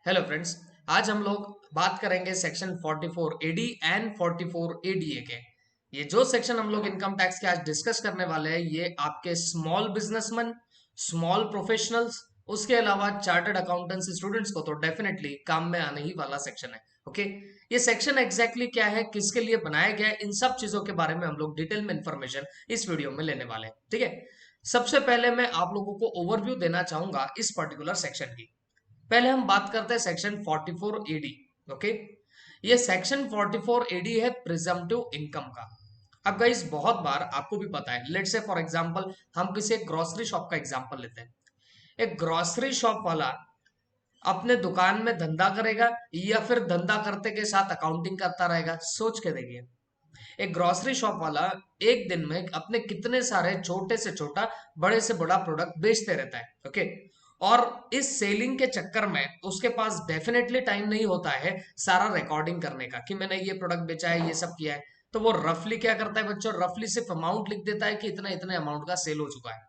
Hello friends. आज हम लोग बात करेंगे सेक्शन 44 एडी एंड 44 एडीए के। ये जो सेक्शन हम लोग इनकम टैक्स के आज डिस्कस करने वाले हैं, ये आपके स्मॉल बिजनेसमैन, स्मॉल प्रोफेशनल्स, उसके अलावा चार्टर्ड अकाउंटेंसी स्टूडेंट्स को तो डेफिनेटली काम में आने ही वाला सेक्शन है। ओके, ये सेक्शन एग्जैक्टली क्या है, किसके लिए बनाया गया है, इन सब चीजों के बारे में हम लोग डिटेल में इंफॉर्मेशन इस वीडियो में लेने वाले हैं। ठीक है, सबसे पहले मैं आप लोगों को ओवरव्यू देना चाहूंगा इस पर्टिकुलर सेक्शन की। पहले हम बात करते हैं सेक्शन 44 एडी। ओके, ये सेक्शन 44 एडी है प्रिजम्पटिव इनकम का। अब गाइस, बहुत बार आपको भी पता है, लेट्स से फॉर एग्जांपल हम किसी एक ग्रोसरी शॉप का एग्जांपल लेते हैं। एक ग्रोसरी शॉप वाला अपने दुकान में धंधा करेगा या फिर धंधा करते के साथ अकाउंटिंग करता रहेगा? सोच के देखिए, एक ग्रोसरी शॉप वाला एक दिन में अपने कितने सारे छोटे से छोटा, बड़े से बड़ा प्रोडक्ट बेचते रहता है। ओके, और इस सेलिंग के चक्कर में उसके पास डेफिनेटली टाइम नहीं होता है सारा रिकॉर्डिंग करने का कि मैंने ये प्रोडक्ट बेचा है, ये सब किया है। तो वो रफली क्या करता है बच्चों, रफली सिर्फ अमाउंट लिख देता है कि इतना इतने अमाउंट का सेल हो चुका है।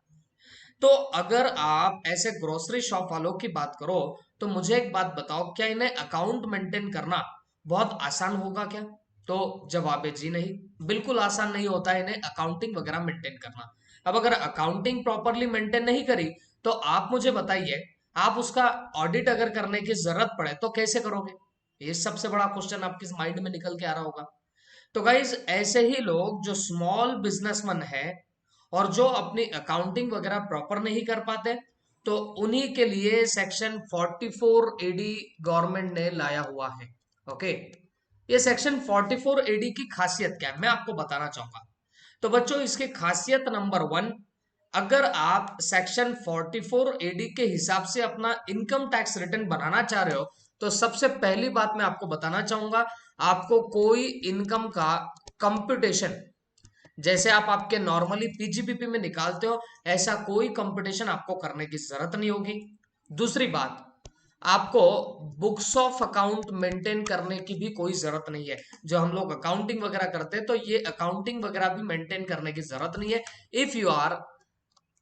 तो अगर आप ऐसे ग्रोसरी शॉप वालों की बात करो, तो मुझे एक बात बताओ, क्या इन्हें अकाउंट मेंटेन करना बहुत आसान होगा क्या? तो जवाब है जी नहीं, बिल्कुल आसान नहीं होता है इन्हें अकाउंटिंग वगैरह मेंटेन करना। अब अगर अकाउंटिंग प्रॉपरली मेंटेन नहीं करी, तो आप मुझे बताइए, आप उसका ऑडिट अगर करने की जरूरत पड़े तो कैसे करोगे? ये सबसे बड़ा क्वेश्चन आपके माइंड में निकल के आ रहा होगा। तो गाइज, ऐसे ही लोग जो स्मॉल बिजनेसमैन है और जो अपनी अकाउंटिंग वगैरह प्रॉपर नहीं कर पाते, तो उन्हीं के लिए सेक्शन 44 एडी गवर्नमेंट ने लाया हुआ है। ओके, ये सेक्शन 44 एडी की खासियत क्या है मैं आपको बताना चाहूंगा। तो बच्चों, इसकी खासियत नंबर वन, अगर आप सेक्शन 44 एडी के हिसाब से अपना इनकम टैक्स रिटर्न बनाना चाह रहे हो, तो सबसे पहली बात मैं आपको बताना चाहूंगा, आपको कोई इनकम का कंप्यूटेशन, जैसे आप आपके नॉर्मली पीजीपीपी में निकालते हो, ऐसा कोई कंपटीशन आपको करने की जरूरत नहीं होगी। दूसरी बात, आपको बुक्स ऑफ अकाउंट मेंटेन करने की भी कोई जरूरत नहीं है। जो हम लोग अकाउंटिंग वगैरह करते हैं, तो ये अकाउंटिंग वगैरह भी मेंटेन करने की जरूरत नहीं है if you are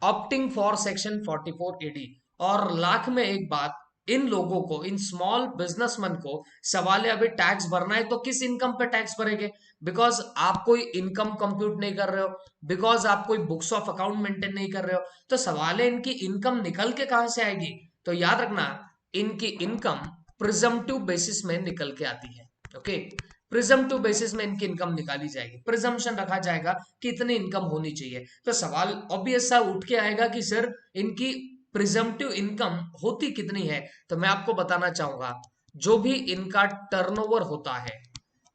opting for section 44 AD. और लाख में एक बात, इन लोगों को, इन स्मॉल बिजनेसमैन को सवाल है, अभी टैक्स भरना है तो किस इनकम पे टैक्स भरेंगे? बिकॉज आप कोई इनकम कंप्यूट नहीं कर रहे हो, बिकॉज आप कोई बुक्स ऑफ अकाउंट मेंटेन नहीं कर रहे हो। तो सवाल है, इनकी इनकम निकल के कहां से आएगी? तो याद रखना, इनकी इनकम प्रिजम्पटिव बेसिस में निकल के आती है। ओके, प्रिजम्पटिव बेसिस में इनकी इनकम निकाली जाएगी, प्रिजम्पशन रखा जाएगा कि इतनी इनकम होनी चाहिए। तो सवाल ऑब्वियस सा उठ के आएगा कि सर, इनकी प्रिजम्पटिव इनकम होती कितनी है? तो मैं आपको बताना चाहूंगा, जो भी इनका टर्नओवर होता है,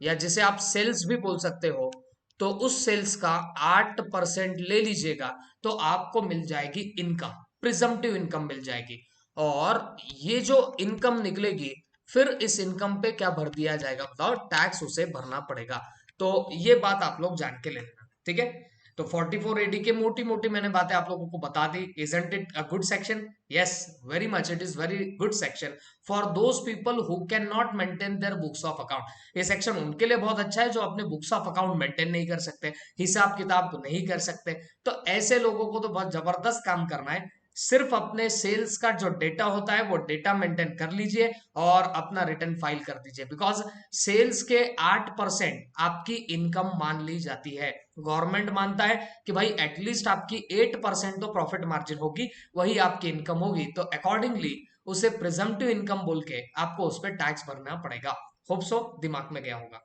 या जिसे आप सेल्स भी बोल सकते हो, तो उस सेल्स का 8% ले लीजिएगा, तो आपको मिल जाएगी इनकम, प्रिजम्पटिव इनकम मिल जाएगी। और ये जो इनकम निकलेगी, फिर इस इनकम पे क्या भर दिया जाएगा बताओ? टैक्स उसे भरना पड़ेगा। तो ये बात आप लोग जान के ले लेना, ठीक है। तो 44 एडी के मोटी मोटी मैंने बातें आप लोगों को बता दी। Isn't it a good section? Yes, very much, it is very good section for those people who can not maintain their books of account. ये सेक्शन उनके लिए बहुत अच्छा है जो अपने बुक्स ऑफ अकाउंट मेंटेन नहीं कर सकते, हिसाब किताब नहीं कर सकते। तो ऐसे लोगों को तो बहुत जबरदस्त काम करना है। सिर्फ अपने सेल्स का जो डेटा होता है वो डेटा मेंटेन कर लीजिए और अपना रिटर्न फाइल कर दीजिए, बिकॉज सेल्स के 8% आपकी इनकम मान ली जाती है। गवर्नमेंट मानता है कि भाई एटलीस्ट आपकी 8% तो प्रॉफिट मार्जिन होगी, वही आपकी इनकम होगी। तो अकॉर्डिंगली उसे प्रिजम्पटिव इनकम बोल के आपको उस पर टैक्स भरना पड़ेगा। होप सो दिमाग में गया होगा।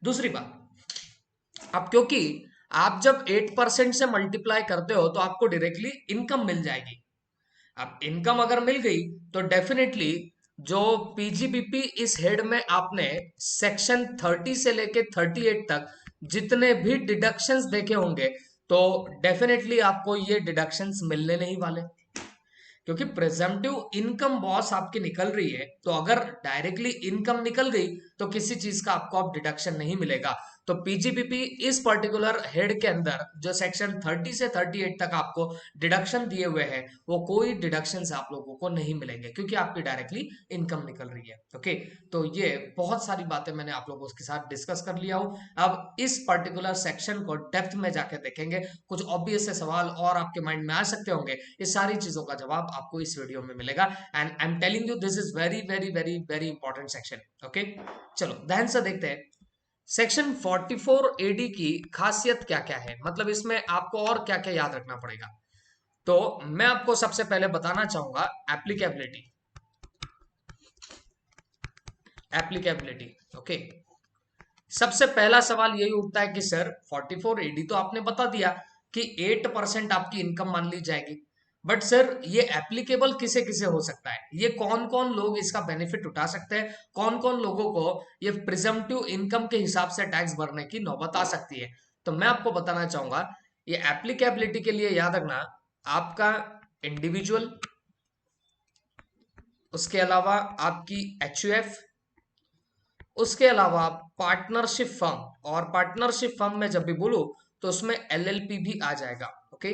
दूसरी बात, अब क्योंकि आप जब 8% से मल्टीप्लाई करते हो, तो आपको डायरेक्टली इनकम मिल जाएगी। अब इनकम अगर मिल गई, तो डेफिनेटली जो पीजीबीपी इस हेड में आपने सेक्शन 30 से लेके 38 तक जितने भी डिडक्शंस देखे होंगे, तो डेफिनेटली आपको ये डिडक्शंस मिलने नहीं वाले, क्योंकि प्रेजेंटिव इनकम बॉस आपकी निकल रही है। तो अगर डायरेक्टली इनकम निकल गई, तो किसी चीज का आपको अब डिडक्शन नहीं मिलेगा। तो पीजीपीपी इस पर्टिकुलर हेड के अंदर जो सेक्शन 30 से 38 तक आपको डिडक्शन दिए हुए हैं, वो कोई डिडक्शन आप लोगों को नहीं मिलेंगे क्योंकि आपकी डायरेक्टली इनकम निकल रही है। ओके, तो ये बहुत सारी बातें मैंने आप लोगों के साथ डिस्कस कर लिया हूं। अब इस पर्टिकुलर सेक्शन को डेप्थ में जाके देखेंगे, कुछ ऑब्वियस से सवाल और आपके माइंड में आ सकते होंगे, ये सारी चीजों का जवाब आपको इस वीडियो में मिलेगा। And I am telling you this is very very very very important section. Okay, चलो ध्यान से देखते हैं सेक्शन 44 एडी की खासियत क्या क्या है, मतलब इसमें आपको और क्या क्या याद रखना पड़ेगा। तो मैं आपको सबसे पहले बताना चाहूंगा एप्लीकेबिलिटी। Applicability, okay. सबसे पहला सवाल यही उठता है कि सर 44 एडी तो आपने बता दिया कि 8% आपकी इनकम मान ली जाएगी, बट सर ये एप्लीकेबल किसे किसे हो सकता है, ये कौन कौन लोग इसका बेनिफिट उठा सकते हैं, कौन कौन लोगों को ये प्रिजम्पटिव इनकम के हिसाब से टैक्स भरने की नौबत आ सकती है। तो मैं आपको बताना चाहूंगा ये एप्लीकेबिलिटी के लिए याद रखना आपका इंडिविजुअल, उसके अलावा आपकी एचयूएफ, उसके अलावा पार्टनरशिप फर्म, और पार्टनरशिप फर्म में जब भी बोलूं तो उसमें एलएलपी भी आ जाएगा। ओके,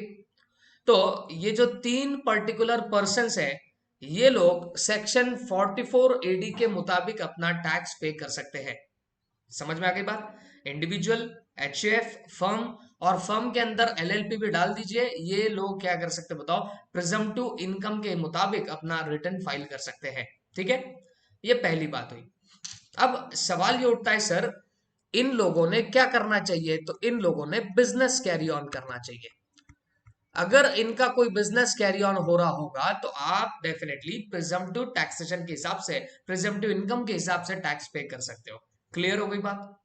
तो ये जो तीन पर्टिकुलर पर्सन्स है, ये लोग सेक्शन 44 एडी के मुताबिक अपना टैक्स पे कर सकते हैं। समझ में आ गई बात? इंडिविजुअल, एचयूएफ, फर्म, और फर्म के अंदर एलएलपी भी डाल दीजिए, ये लोग क्या कर सकते बताओ, प्रिजम्पटिव इनकम के मुताबिक अपना रिटर्न फाइल कर सकते हैं। ठीक है, ये पहली बात हुई। अब सवाल ये उठता है सर इन लोगों ने क्या करना चाहिए, तो इन लोगों ने बिजनेस कैरी ऑन करना चाहिए। अगर इनका कोई बिजनेस कैरी ऑन हो रहा होगा तो आप डेफिनेटली प्रिजम्पटिव टैक्सेशन के हिसाब से, प्रिजम्पटिव इनकम के हिसाब से टैक्स पे कर सकते हो। क्लियर हो गई बात?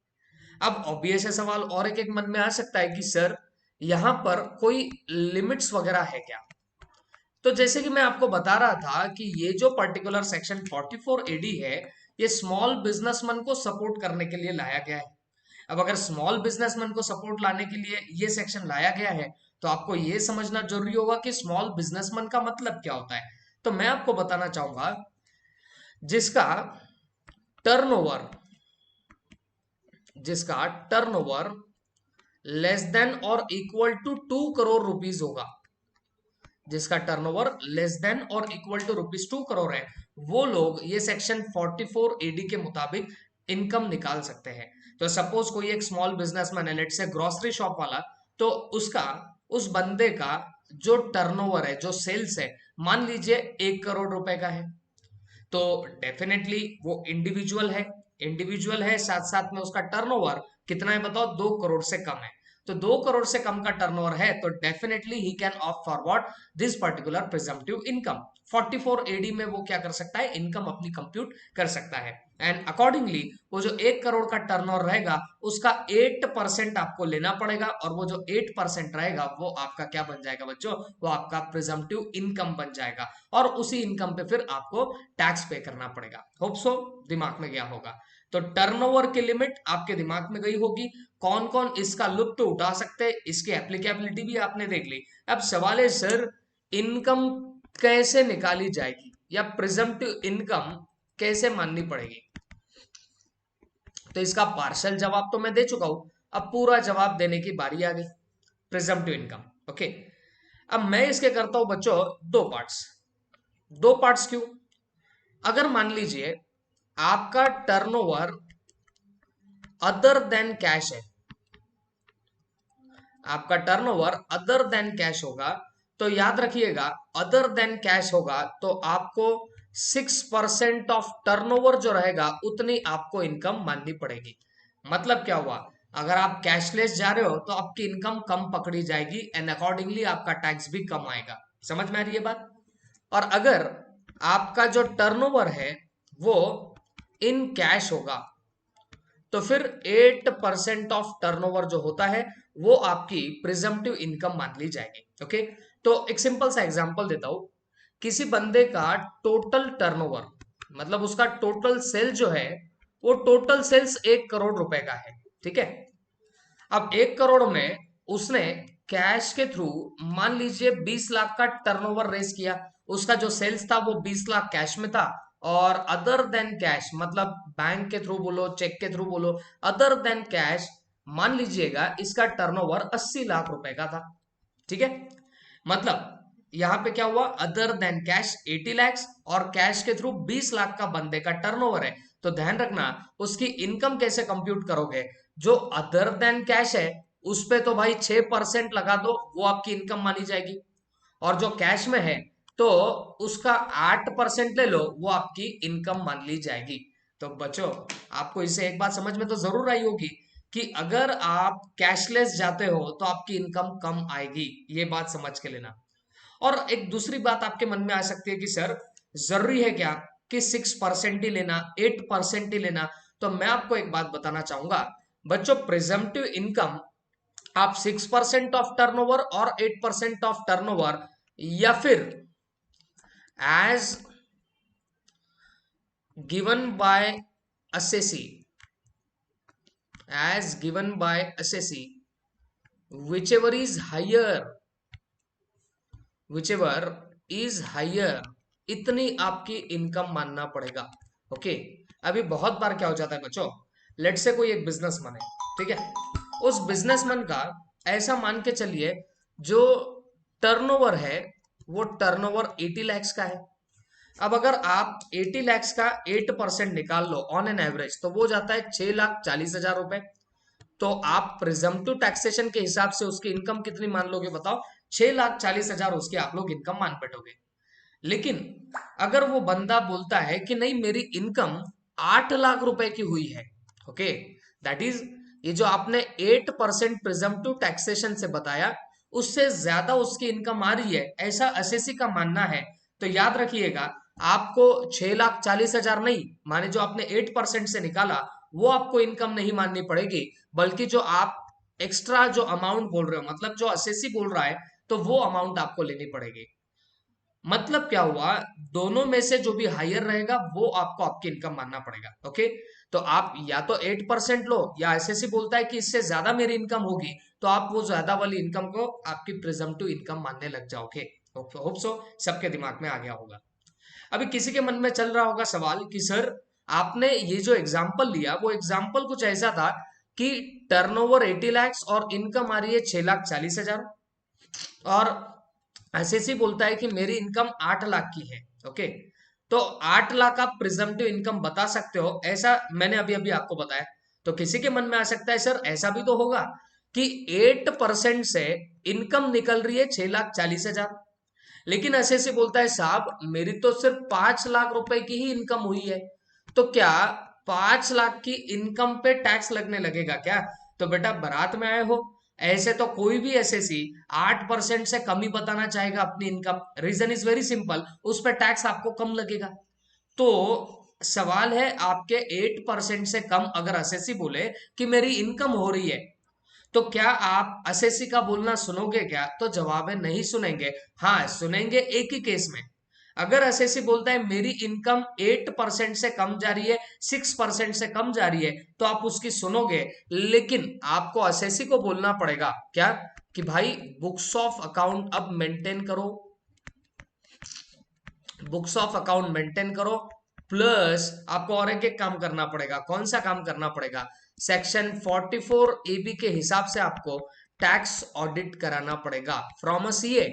अब ऑब्वियस है सवाल और एक मन में आ सकता है कि सर यहां पर कोई लिमिट्स वगैरह है क्या? तो जैसे कि मैं आपको बता रहा था कि ये जो पर्टिकुलर सेक्शन 44 एडी है, ये स्मॉल बिजनेसमैन को सपोर्ट करने के लिए लाया गया है। अब अगर स्मॉल बिजनेसमैन को सपोर्ट लाने के लिए ये सेक्शन लाया गया है, तो आपको ये समझना जरूरी होगा कि स्मॉल बिजनेसमैन का मतलब क्या होता है। तो मैं आपको बताना चाहूंगा जिसका टर्नओवर, जिसका टर्नओवर लेस देन और इक्वल टू 2 करोड़ रुपीस होगा, जिसका टर्नओवर लेस देन और इक्वल टू ₹2 करोड़ है, वो लोग ये सेक्शन 44 एडी के मुताबिक इनकम निकाल सकते हैं। तो सपोज कोई एक स्मॉल बिजनेसमैन है, लेट से ग्रोसरी शॉप वाला, तो उसका, उस बंदे का जो टर्नओवर है, जो सेल्स है, मान लीजिए 1 करोड़ रुपए का है, तो डेफिनेटली वो इंडिविजुअल है, साथ साथ में उसका टर्नओवर कितना है बताओ, 2 करोड़ से कम है। तो 2 करोड़ से कम का टर्नओवर है तो definitely he can opt for what, this particular presumptive income. 44 AD में वो क्या कर सकता है, इनकम अपनी कंप्यूट कर सकता है। एंड अकॉर्डिंगली वो जो 1 करोड़ का टर्नओवर रहेगा उसका 8% आपको लेना पड़ेगा, और वो जो 8% रहेगा वो आपका क्या बन जाएगा बच्चों, वो आपका प्रिजम्पटिव इनकम बन जाएगा, और उसी इनकम पे फिर आपको टैक्स पे करना पड़ेगा। होप सो दिमाग में गया होगा। तो टर्नओवर की लिमिट आपके दिमाग में गई होगी, कौन कौन इसका लुत्फ उठा सकते हैं, इसकी एप्लीकेबिलिटी भी आपने देख ली। अब सवाल है सर इनकम कैसे निकाली जाएगी, या प्रिजम्पटिव इनकम कैसे माननी पड़ेगी? तो इसका पार्शियल जवाब तो मैं दे चुका हूं, अब पूरा जवाब देने की बारी आ गई। Presumptive income, okay. अब मैं इसके करता हूं बच्चों दो पार्ट्स क्यों? अगर मान लीजिए आपका टर्नओवर अदर देन कैश है, आपका टर्नओवर अदर देन कैश होगा, तो याद रखिएगा अदर देन कैश होगा तो आपको 6% ऑफ टर्नओवर जो रहेगा उतनी आपको इनकम माननी पड़ेगी। मतलब क्या हुआ, अगर आप कैशलेस जा रहे हो तो आपकी इनकम कम पकड़ी जाएगी, एंड अकॉर्डिंगली आपका टैक्स भी कम आएगा। समझ में आ रही है बात? और अगर आपका जो टर्नओवर है वो इन कैश होगा तो फिर 8% ऑफ टर्नओवर जो होता है वो आपकी प्रिजम्पटिव इनकम मान ली जाएगी। ओके, तो एक सिंपल सा एग्जांपल देता हूं। किसी बंदे का टोटल टर्नओवर, मतलब उसका टोटल सेल जो है, वो टोटल सेल्स 1 करोड़ रुपए का है। ठीक है, अब 1 करोड़ में उसने कैश के थ्रू मान लीजिए 20 लाख का टर्नओवर रेस किया, उसका जो सेल्स था वो 20 लाख कैश में था, और अदर देन कैश मतलब बैंक के थ्रू बोलो, चेक के थ्रू बोलो, अदर देन कैश मान लीजिएगा इसका टर्नओवर 80 लाख रुपए का था, ठीक है। मतलब यहां पे क्या हुआ, अदर देन कैश 80 lakhs और कैश के थ्रू 20 लाख का बंदे का टर्नओवर है। तो ध्यान रखना उसकी इनकम कैसे कंप्यूट करोगे, जो अदर देन कैश है उस पे तो भाई 6% लगा दो, वो आपकी इनकम मानी जाएगी। और जो कैश में है तो उसका 8% ले लो, वो आपकी इनकम मान ली जाएगी। तो बच्चों आपको इससे एक बात समझ में तो जरूर आई होगी कि अगर आप कैशलेस जाते हो तो आपकी इनकम कम आएगी, ये बात समझ के लेना। और एक दूसरी बात आपके मन में आ सकती है कि सर जरूरी है क्या कि 6% ही लेना, 8% ही लेना। तो मैं आपको एक बात बताना चाहूंगा बच्चों, प्रिजम्पटिव इनकम आप 6% ऑफ टर्नओवर और 8% ऑफ टर्नओवर, या फिर as given by assessee, as given by assessee, whichever is higher, whichever is higher, इतनी आपकी इनकम मानना पड़ेगा। ओके, अभी बहुत बार क्या हो जाता है बच्चों, लेट से कोई एक बिजनेसमैन है, ठीक है, उस बिजनेसमैन का ऐसा मान के चलिए जो टर्नओवर है वो टर्नओवर 80 lakhs का है। अब अगर आप 80 lakhs का 8% निकाल लो ऑन एन एवरेज, तो वो जाता है 6,40,000 रुपए। तो आप प्रिजम्पटिव टैक्सेशन के हिसाब से उसकी इनकम कितनी मान लोगे बताओ, 6,40,000 उसकी आप लोग इनकम मान बैठोगे। लेकिन अगर वो बंदा बोलता है कि नहीं मेरी इनकम 8 लाख रुपए की हुई है, ओके, दैट इज ये जो आपने 8% प्रिजम्पटिव टैक्सेशन से बताया उससे ज्यादा उसकी इनकम आ रही है, ऐसा एसएससी का मानना है। तो याद रखिएगा आपको 6,40,000 नहीं, माने जो आपने 8% से निकाला वो आपको इनकम नहीं माननी पड़ेगी, बल्कि जो आप एक्स्ट्रा जो अमाउंट बोल रहे हो, मतलब जो एसएससी बोल रहा है, तो वो अमाउंट आपको लेनी पड़ेगी। मतलब क्या हुआ, दोनों में से जो भी हायर रहेगा वो आपको आपकी इनकम मानना पड़ेगा। ओके, तो आप या तो 8% लो, या एसएससी बोलता है कि इससे ज्यादा मेरी इनकम होगी तो आप वो ज्यादा वाली इनकम को आपकी प्रिजम्पटिव इनकम मानने लग जाओगे। होप सो सबके दिमाग में आ गया होगा। अभी किसी के मन में चल रहा होगा सवाल कि सर आपने ये जो एग्जाम्पल लिया वो एग्जाम्पल कुछ ऐसा था कि टर्नओवर 80 lakhs और इनकम आ रही है 6,40,000, और एसएससी बोलता है कि मेरी इनकम 8 लाख की है। ओके, तो 8 लाख आप प्रिजम्पटिव इनकम बता सकते हो, ऐसा मैंने अभी अभी आपको बताया। तो किसी के मन में आ सकता है सर ऐसा भी तो होगा कि 8% से इनकम निकल रही है 6,40,000, लेकिन एसएससी बोलता है साहब मेरी तो सिर्फ 5 लाख रुपए की ही इनकम हुई है, तो क्या 5 लाख की इनकम पे टैक्स लगने लगेगा क्या? तो बेटा बारात में आए हो, ऐसे तो कोई भी एसएससी 8% से कम ही बताना चाहेगा अपनी income. Reason is very simple, उस पर टैक्स आपको कम लगेगा। तो सवाल है आपके 8% से कम अगर एसएससी बोले कि मेरी इनकम हो रही है, तो क्या आप एसएससी का बोलना सुनोगे क्या? तो जवाब है नहीं सुनेंगे। हाँ सुनेंगे एक ही केस में, अगर एसएससी बोलता है मेरी इनकम 8% से कम जा रही है, 6% से कम जा रही है, तो आप उसकी सुनोगे। लेकिन आपको एसएससी को बोलना पड़ेगा क्या कि भाई बुक्स ऑफ अकाउंट अब मेंटेन करो, बुक्स ऑफ अकाउंट मेंटेन करो, प्लस आपको और एक काम करना पड़ेगा। कौन सा काम करना पड़ेगा? सेक्शन 44 एबी के हिसाब से आपको टैक्स ऑडिट कराना पड़ेगा फ्रॉम अ सीए।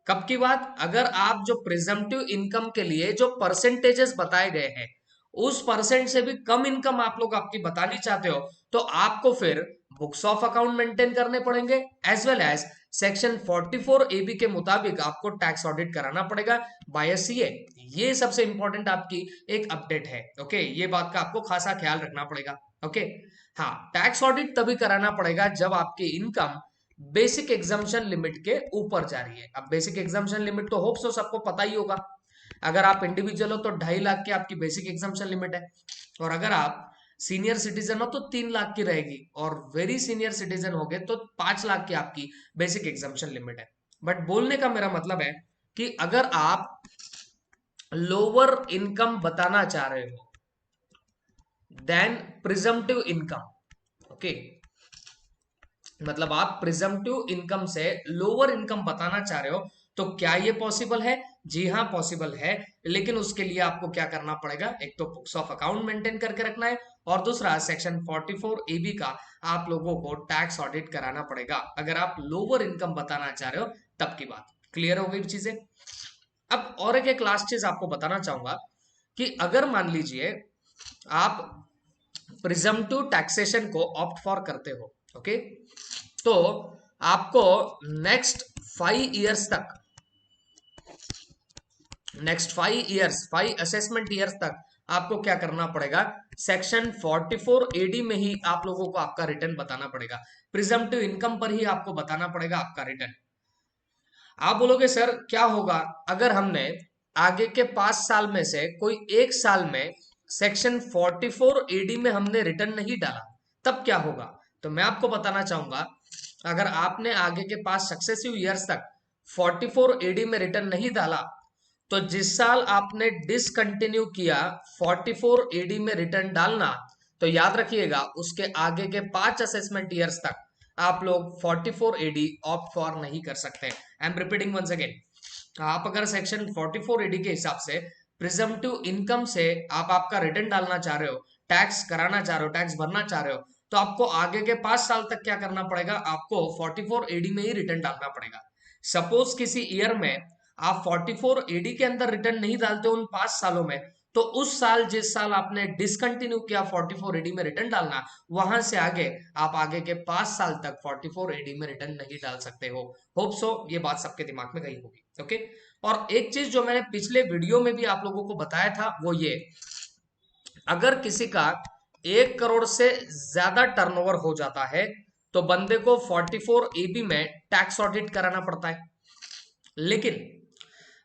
कब की बात? अगर आप जो प्रिजम्पटिव इनकम के लिए जो परसेंटेजेस बताए गए हैं उस परसेंट से भी कम इनकम आप लोग आपकी बतानी चाहते हो, तो आपको फिर बुक्स ऑफ अकाउंट मेंटेन करने पड़ेंगे, as well as section 44 AB के मुताबिक आपको टैक्स ऑडिट कराना पड़ेगा बाय सीए। ये सबसे इंपॉर्टेंट आपकी एक अपडेट है। ओके, ये बात का आपको खासा ख्याल रखना पड़ेगा। ओके, हाँ, टैक्स ऑडिट तभी कराना पड़ेगा जब आपकी इनकम बेसिक एग्जाम्पशन लिमिट के ऊपर जा रही है। अब बेसिक एग्जाम्पशन लिमिट तो होप सो सबको पता ही होगा, अगर आप इंडिविजुअल हो तो 2.5 लाख की आपकी बेसिक एग्जाम्पशन लिमिट है, और अगर आप सीनियर सिटीजन हो तो 3 लाख की रहेगी, और वेरी सीनियर सिटीजन हो गए तो 5 लाख की आपकी बेसिक एग्जाम्पशन लिमिट है। बट बोलने का मेरा मतलब है कि अगर आप लोअर इनकम बताना चाह रहे हो देन प्रिजम्पटिव इनकम, ओके, मतलब आप प्रिजम्पटिव इनकम से लोअर इनकम बताना चाह रहे हो, तो क्या ये पॉसिबल है? जी हाँ पॉसिबल है, लेकिन उसके लिए आपको क्या करना पड़ेगा? एक तो बुक्स ऑफ अकाउंट मेंटेन करके रखना है, और दूसरा सेक्शन 44 AB का आप लोगों को टैक्स ऑडिट कराना पड़ेगा अगर आप लोअर इनकम बताना चाह रहे हो तब की बात। क्लियर हो गई चीजें। अब और एक लास्ट चीज आपको बताना चाहूंगा कि अगर मान लीजिए आप प्रिजम्पटिव टैक्सेशन को ऑप्ट फॉर करते हो, ओके, तो आपको नेक्स्ट 5 इयर्स तक, नेक्स्ट 5 असेसमेंट ईयर्स तक आपको क्या करना पड़ेगा, सेक्शन 44 AD में ही आप लोगों को आपका रिटर्न बताना पड़ेगा। प्रिजम्पटिव इनकम पर ही आपको बताना पड़ेगा आपका रिटर्न। आप बोलोगे सर क्या होगा अगर हमने आगे के 5 साल में से कोई एक साल में सेक्शन 44 AD में हमने रिटर्न नहीं डाला, तब क्या होगा? तो मैं आपको बताना चाहूंगा, अगर आपने आगे के 5 सक्सेसिव ईयर्स तक 44 AD में रिटर्न नहीं डाला, तो जिस साल आपने डिसकंटिन्यू किया 44 AD में रिटर्न डालना, तो याद रखिएगा उसके आगे के 5 असेसमेंट ईयर्स तक आप लोग 44 AD ऑप्ट फॉर नहीं कर सकते। I am repeating once again, आप अगर सेक्शन 44 AD के हिसाब से प्रिजम्पटिव इनकम से आप आपका रिटर्न डालना चाह रहे हो, टैक्स कराना चाह रहे हो, टैक्स भरना चाह रहे हो, तो आपको आगे के 5 साल तक क्या करना पड़ेगा, आपको 44 AD में ही रिटर्न डालना पड़ेगा। सपोज किसी ईयर में आप 44 AD के अंदर रिटर्न नहीं डालते उन 5 सालों में, तो उस साल जिस साल आपने डिसकंटिन्यू किया 44 AD में रिटर्न डालना, वहां से आगे आप आगे के 5 साल तक 44 AD में रिटर्न नहीं डाल सकते हो। होप सो ये बात सबके दिमाग में गई होगी, ओके। और एक चीज जो मैंने पिछले वीडियो में भी आप लोगों को बताया था वो ये, अगर किसी का 1 करोड़ से ज्यादा टर्नओवर हो जाता है तो बंदे को 44 AB में टैक्स ऑडिट कराना पड़ता है। लेकिन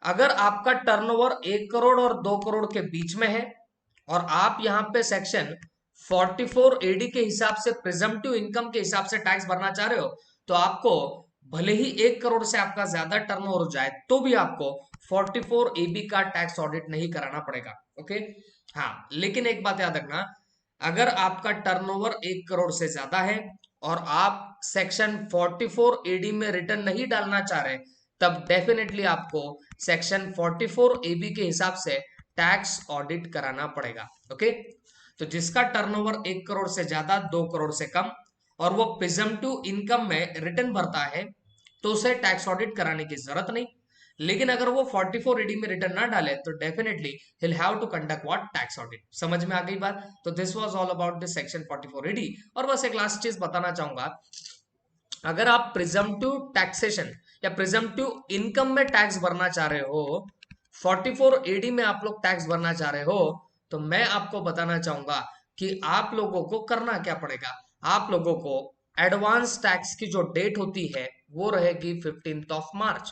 अगर आपका टर्नओवर 1 करोड़ और 2 करोड़ के बीच में है और आप यहां पे सेक्शन 44 AD के हिसाब से प्रिजम्पटिव इनकम के हिसाब से टैक्स भरना चाह रहे हो, तो आपको भले ही 1 करोड़ से आपका ज्यादा टर्नओवर हो जाए तो भी आपको 44 AB का टैक्स ऑडिट नहीं कराना पड़ेगा, ओके। हाँ, लेकिन एक बात याद रखना, अगर आपका टर्नओवर 1 करोड़ से ज्यादा है और आप सेक्शन 44 AD में रिटर्न नहीं डालना चाह रहे, तब डेफिनेटली आपको सेक्शन 44 AB के हिसाब से टैक्स ऑडिट कराना पड़ेगा, ओके। तो जिसका टर्नओवर 1 करोड़ से ज्यादा, 2 करोड़ से कम और वो प्रिजम्पटिव इनकम में रिटर्न भरता है, तो उसे टैक्स ऑडिट कराने की जरूरत नहीं। लेकिन अगर वो 44 AD में रिटर्न ना डाले तो definitely he'll have to conduct what tax audit. समझ में आ गई बात? तो this was all about this section 44 AD। और बस एक लास्ट चीज बताना चाहूंगा, अगर आप प्रिजम्पटिव टैक्सेशन या प्रिजम्पटिव इनकम में टैक्स भरना चाह रहे हो, 44 AD में आप लोग टैक्स भरना चाह रहे हो, तो मैं आपको बताना चाहूंगा कि आप लोगों को करना क्या पड़ेगा। आप लोगों को एडवांस टैक्स की जो डेट होती है वो रहेगी 15 मार्च,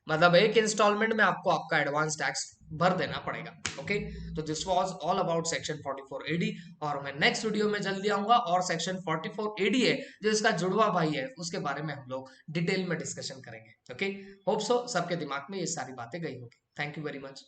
मतलब एक इंस्टॉलमेंट में आपको आपका एडवांस टैक्स भर देना पड़ेगा, ओके। तो this was all about section 44 AD। और मैं नेक्स्ट वीडियो में जल्दी आऊंगा और सेक्शन 44 AD है जो इसका जुड़वा भाई है उसके बारे में हम लोग डिटेल में डिस्कशन करेंगे, ओके। होप सो सबके दिमाग में ये सारी बातें गई होगी। Thank you very much.